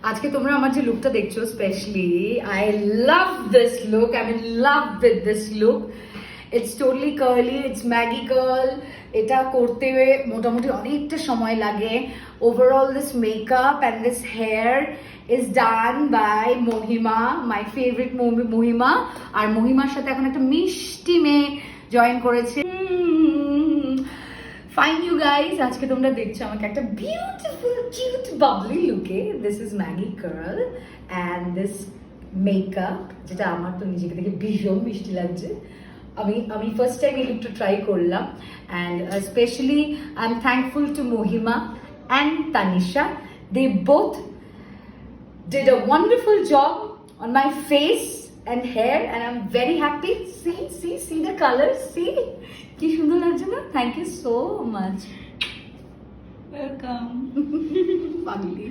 আজকে তোমরা আমার যে লুকটা দেখছো, specially I love this look, I mean love with this look. It's totally curly, it's Maggi curl. এটা করতে মোটামুটি অনেকটা সময় লাগে। Overall this makeup and this hair is done by Mahima, my favourite Mahima. আর মহিমার সাথে এখন একটা মিষ্টি মেয়ে জয়েন করেছে। ফাইন ইউ গাইজ, আজকে তোমরা দেখছো আমাকে একটা বিউটিফুল কিউট বাবলি লুকে। This is Maggi curl and this makeup, যেটা আমার তো নিজেকে দেখে ভীষণ মিষ্টি লাগছে। আমি ফার্স্ট টাইম এই লুকটা ট্রাই করলাম and specially I am thankful to Mahima and Tanisha. They both did a wonderful job on my face and hair and I'm very happy. See the colors, see কি সুন্দর লাগছে না? Thank you so much. Welcome. Family.